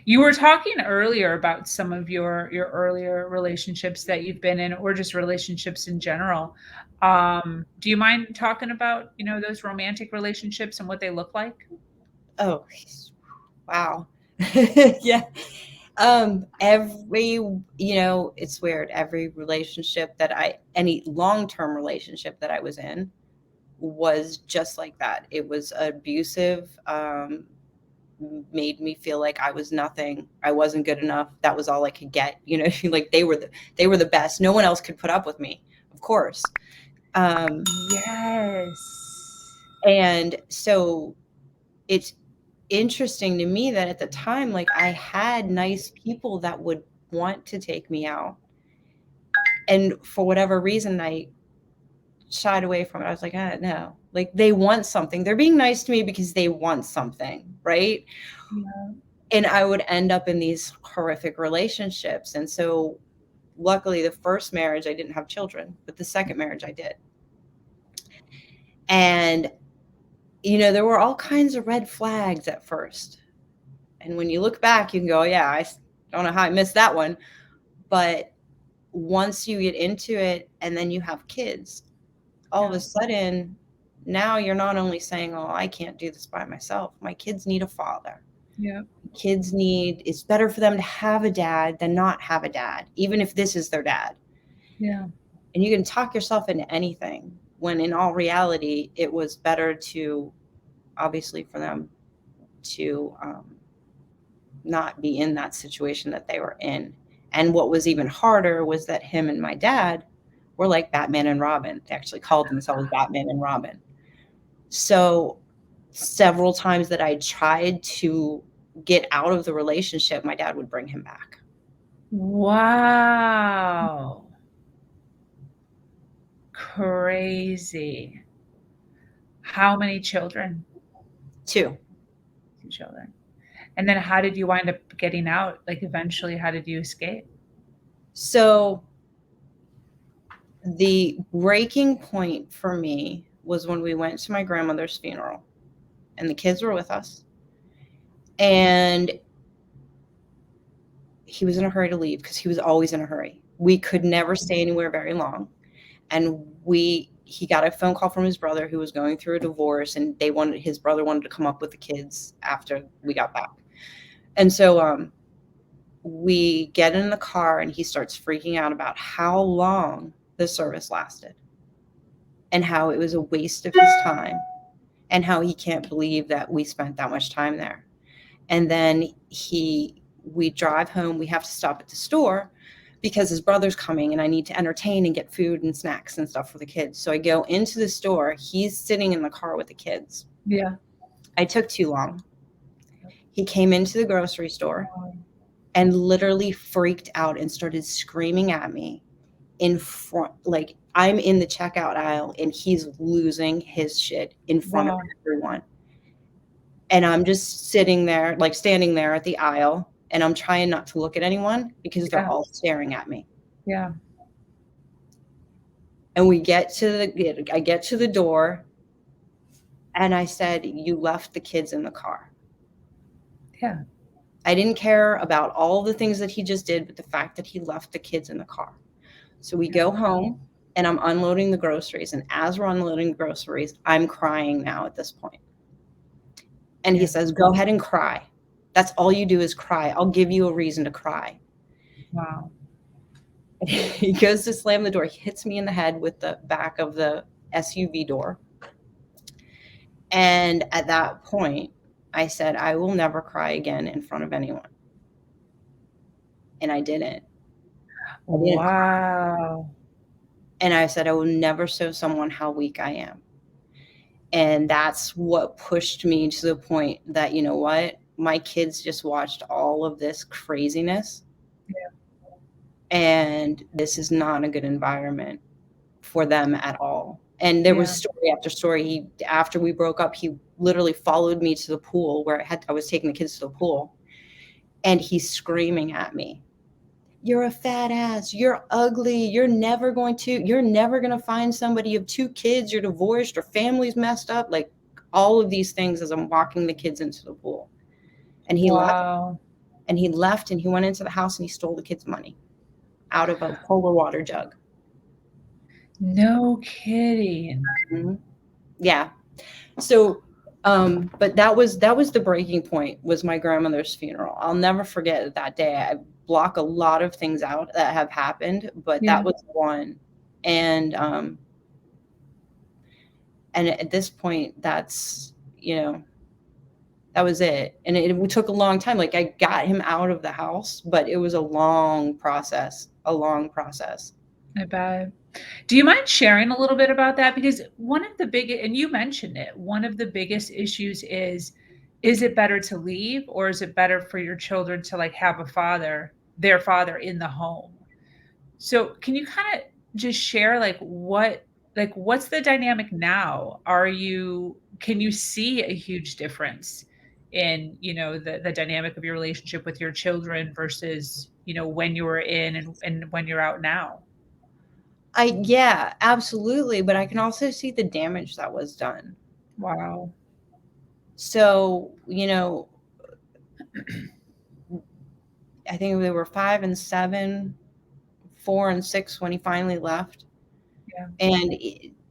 You were talking earlier about some of your earlier relationships that you've been in, or just relationships in general. Do you mind talking about, those romantic relationships and what they look like? Oh, wow. Yeah. It's weird. Every relationship any long-term relationship that I was in was just like that. It was abusive, made me feel like I was nothing. I wasn't good enough. That was all I could get. Like they were the best. No one else could put up with me, of course. Um, Yes. and so it's interesting to me that at the time, like I had nice people that would want to take me out. And for whatever reason, I shied away from it. I was like, no, like they want something. They're being nice to me because they want something. Right. Yeah. And I would end up in these horrific relationships. And so luckily the first marriage, I didn't have children, but the second marriage I did. And, there were all kinds of red flags at first. And when you look back, you can go, yeah, I don't know how I missed that one. But once you get into it and then you have kids, all of Yeah. a sudden, now you're not only saying, oh, I can't do this by myself. My kids need a father. Yeah. It's better for them to have a dad than not have a dad, even if this is their dad. Yeah. And you can talk yourself into anything when in all reality, it was better to, obviously, for them to not be in that situation that they were in. And what was even harder was that him and my dad were like Batman and Robin. They actually called themselves Batman and Robin. So several times that I tried to get out of the relationship, my dad would bring him back. Wow. Crazy. How many children? Two. Two children. And then how did you wind up getting out? Like eventually, how did you escape? So the breaking point for me was when we went to my grandmother's funeral and the kids were with us. And he was in a hurry to leave because he was always in a hurry. We could never stay anywhere very long. And he got a phone call from his brother who was going through a divorce, and his brother wanted to come up with the kids after we got back. And so we get in the car and he starts freaking out about how long the service lasted and how it was a waste of his time and how he can't believe that we spent that much time there. And then we drive home. We have to stop at the store because his brother's coming and I need to entertain and get food and snacks and stuff for the kids. So I go into the store. He's sitting in the car with the kids. Yeah. I took too long. He came into the grocery store and literally freaked out and started screaming at me in front. Like I'm in the checkout aisle and he's losing his shit in front of everyone. And I'm just sitting there, like standing there at the aisle, and I'm trying not to look at anyone because they're all staring at me. Yeah. And I get to the door and I said, you left the kids in the car. Yeah. I didn't care about all the things that he just did, but the fact that he left the kids in the car. So we go home and I'm unloading the groceries. And as we're unloading the groceries, I'm crying now at this point. And he says, go ahead and cry. That's all you do is cry. I'll give you a reason to cry. Wow. He goes to slam the door. He hits me in the head with the back of the SUV door. And at that point, I said, I will never cry again in front of anyone. And I didn't. Wow. And I said, I will never show someone how weak I am. And that's what pushed me to the point that, you know what? My kids just watched all of this craziness. Yeah. And this is not a good environment for them at all. And there was story after story. After we broke up, he literally followed me to the pool where I was taking the kids to the pool. And he's screaming at me, you're a fat ass. You're ugly. You're never going to find somebody. You have two kids. You're divorced. Your family's messed up. Like all of these things as I'm walking the kids into the pool. And he left. And he left and he went into the house and he stole the kids' money out of a polar water jug. No kidding. Mhm. Yeah. So, but that was the breaking point, was my grandmother's funeral. I'll never forget that day. I block a lot of things out that have happened, but Yeah. that was one. And at this point, that's, that was it. And it took a long time. Like, I got him out of the house, but it was a long process, a long process. I bet. Do you mind sharing a little bit about that? Because one of the big, and you mentioned it, one of the biggest issues is it better to leave, or is it better for your children to like have a father, their father in the home? So can you kind of just share like what's the dynamic now? Can you see a huge difference in, the dynamic of your relationship with your children versus, when you were in and when you're out now? Yeah, absolutely. But I can also see the damage that was done. Wow. So, I think they were 5 and 7, 4 and 6 when he finally left. Yeah. And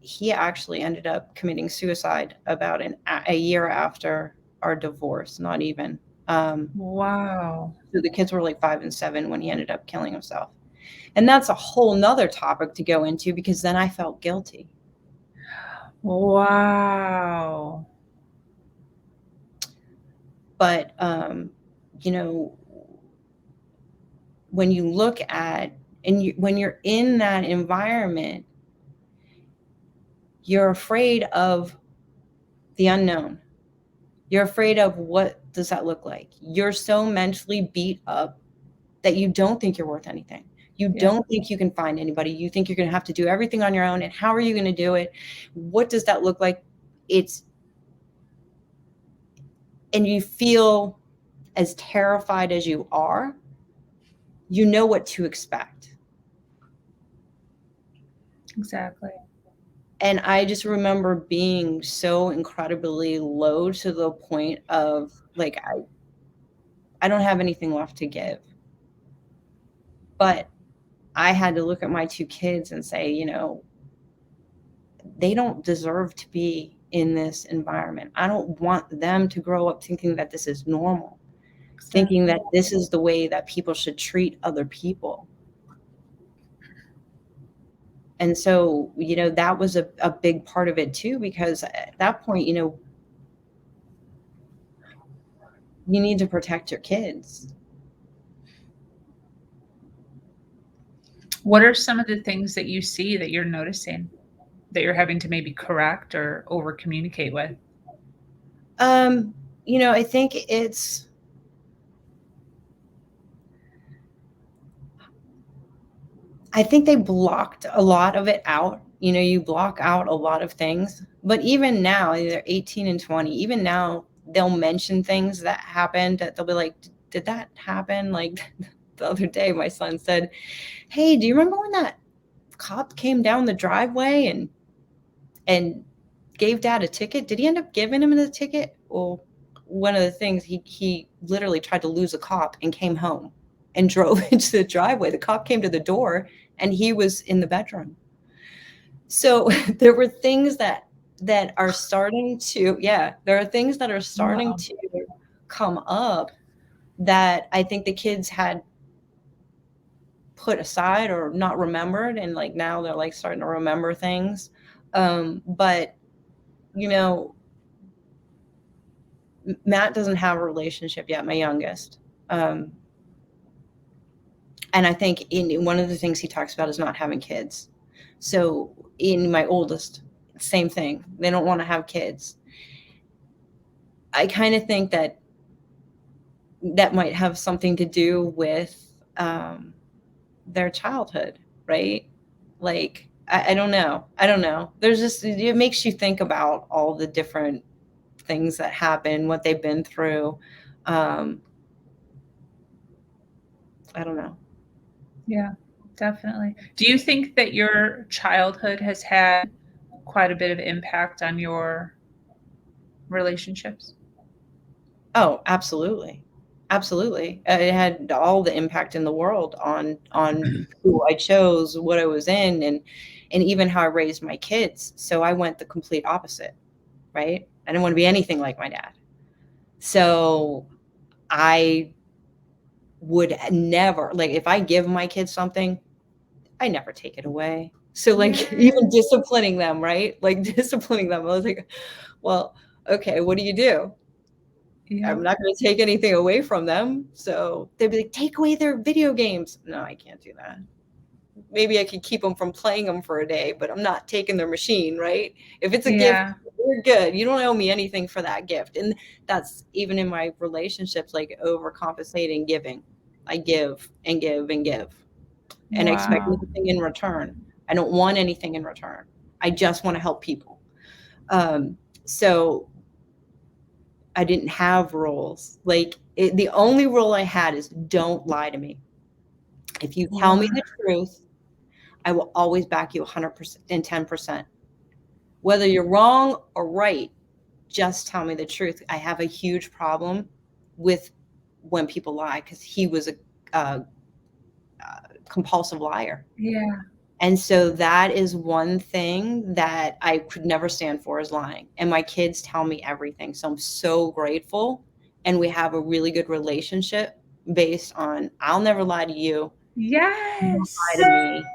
he actually ended up committing suicide about a year after our divorce, not even. Wow. So the kids were like 5 and 7 when he ended up killing himself. And that's a whole nother topic to go into, because then I felt guilty. Wow. But, when you look at, when you're in that environment, you're afraid of the unknown. You're afraid of, what does that look like? You're so mentally beat up that you don't think you're worth anything. You Yeah. don't think you can find anybody. You think you're going to have to do everything on your own. And how are you going to do it? What does that look like? And you feel as terrified as you are, you know what to expect. Exactly. And I just remember being so incredibly low, to the point of like, I don't have anything left to give. But I had to look at my 2 kids and say, they don't deserve to be in this environment. I don't want them to grow up thinking that this is normal, thinking Exactly. that this is the way that people should treat other people. And so, that was a big part of it too, because at that point, you need to protect your kids. What are some of the things that you see that you're noticing that you're having to maybe correct or over communicate with? I think they blocked a lot of it out. You block out a lot of things. But even now, they're 18 and 20. Even now, they'll mention things that happened, that they'll be like, did that happen? Like, the other day, my son said, hey, do you remember when that cop came down the driveway and gave dad a ticket? Did he end up giving him the ticket? Well, one of the things, he literally tried to lose a cop and came home and drove into the driveway. The cop came to the door and he was in the bedroom. So there were things that are starting to, there are things that are starting Wow. to come up that I think the kids had put aside or not remembered, and like now they're like starting to remember things. But Matt doesn't have a relationship yet, my youngest. And I think in one of the things he talks about is not having kids. So in my oldest, same thing. They don't want to have kids. I kind of think that might have something to do with their childhood, right? Like, I don't know. I don't know. There's just, it makes you think about all the different things that happen, what they've been through. I don't know. Yeah, definitely. Do you think that your childhood has had quite a bit of impact on your relationships? Oh, absolutely. Absolutely. It had all the impact in the world on who I chose, what I was in, and even how I raised my kids. So I went the complete opposite, right? I didn't want to be anything like my dad. So I would never, like, if I give my kids something, I never take it away. So like even Yes. disciplining them, right? Like disciplining them, I was like, well, okay, what do you do? I'm Yep. not going to take anything away from them. So they'd be like, take away their video games. No, I can't do that. Maybe I could keep them from playing them for a day, but I'm not taking their machine, right? If it's a gift, Yeah. you're good. You don't owe me anything for that gift. And that's even in my relationships, like overcompensating, giving. I give and give and give and expect Wow. nothing in return. I don't want anything in return. I just want to help people. So I didn't have rules. Like the only rule I had is don't lie to me. If you tell me Wow. the truth, I will always back you 100% and 10%. Whether you're wrong or right, just tell me the truth. I have a huge problem with when people lie because he was a compulsive liar. Yeah. And so that is one thing that I could never stand for, is lying. And my kids tell me everything. So I'm so grateful. And we have a really good relationship based on I'll never lie to you, you don't lie Yes. to me.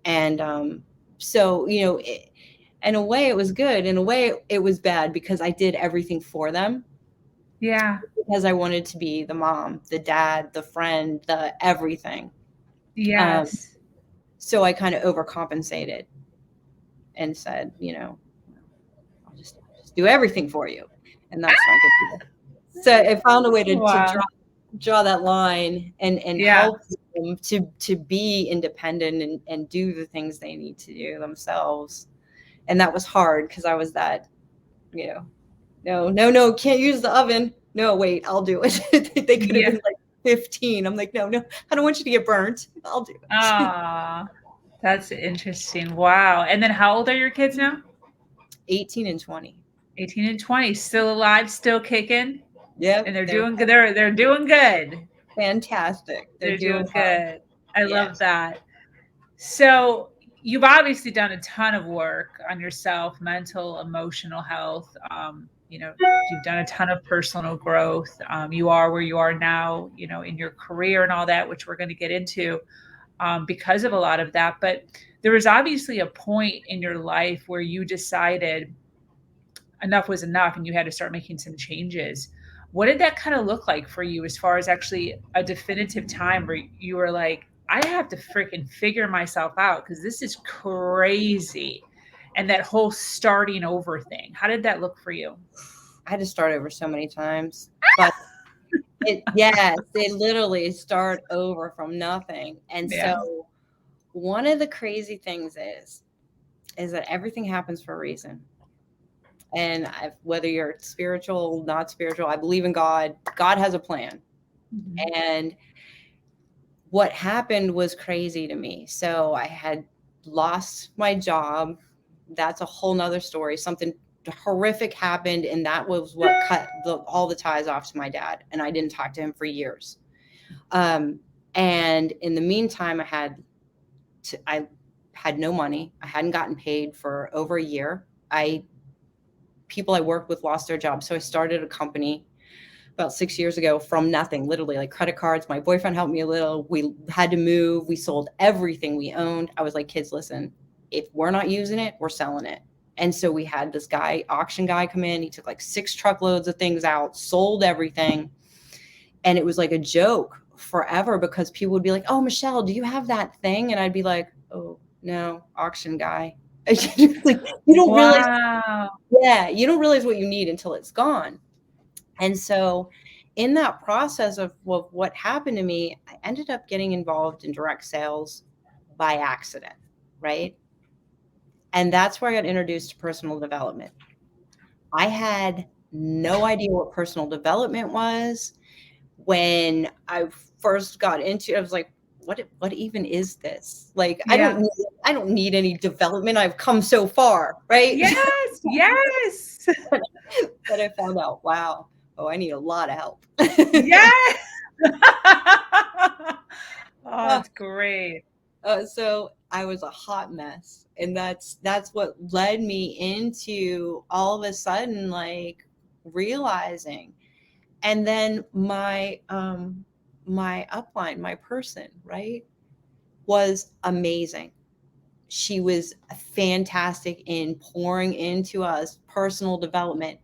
And so, in a way it was good. In a way it was bad because I did everything for them Yeah. because I wanted to be the mom, the dad, the friend, the everything. Um, Yes. so I kind of overcompensated and said, I'll just do everything for you. And that's not good either. So I found a way to Wow. draw that line and Yeah. help them to be independent and do the things they need to do themselves. And that was hard because I was that, no, can't use the oven. No, wait, I'll do it. They could have Yeah. been like 15. I'm like, no, I don't want you to get burnt. I'll do it. Ah, that's interesting. Wow. And then how old are your kids now? 18 and 20. 18 and 20. Still alive, still kicking, and Yep, they're they're doing good. They're doing good. fantastic. They're They're doing doing well. good. I love Yes. that. So you've obviously done a ton of work on yourself, mental, emotional health. You've done a ton of personal growth. You are where you are now, in your career and all that, which we're going to get into because of a lot of that. But there was obviously a point in your life where you decided enough was enough and you had to start making some changes. What did that kind of look like for you as far as actually a definitive time where you were like, I have to freaking figure myself out because this is crazy? And that whole starting over thing, how did that look for you? I had to start over so many times, but they literally start over from nothing. And Yeah. so one of the crazy things is that everything happens for a reason. And whether you're spiritual, not spiritual, I believe in God. God has a plan. Mhm. And what happened was crazy to me. So I had lost my job. That's a whole nother story. Something horrific happened, and that was what cut all the ties off to my dad. And I didn't talk to him for years. And in the meantime, I had no money. I hadn't gotten paid for over a year. People I worked with lost their jobs. So I started a company about 6 years ago from nothing, literally, like credit cards. My boyfriend helped me a little. We had to move. We sold everything we owned. I was like, kids, listen, if we're not using it, we're selling it. And so we had this auction guy come in. He took like 6 truckloads of things out, sold everything. And it was like a joke forever because people would be like, oh, Michelle, do you have that thing? And I'd be like, oh, no, auction guy. Like, you don't realize, Wow. you don't realize what you need until it's gone. And so in that process of what happened to me, I ended up getting involved in direct sales by accident, right? And that's where I got introduced to personal development. I had no idea what personal development was. When I first got into it, I was like, what even is this? Like, I Yeah. don't need any development. I've come so far, right? Yes. Yes. But I found out, wow, oh, I need a lot of help. Yes. Oh, that's great. So I was a hot mess, and that's what led me into all of a sudden like realizing. And then my upline, my person, right, was amazing. She was fantastic in pouring into us personal development,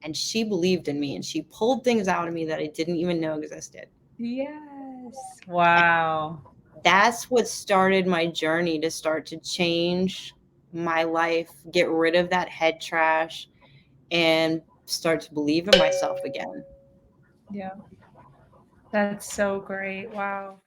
and she believed in me, and she pulled things out of me that I didn't even know existed. Yes. Wow. That's what started my journey to start to change my life, get rid of that head trash, and start to believe in myself again. Yeah. That's so great. Wow.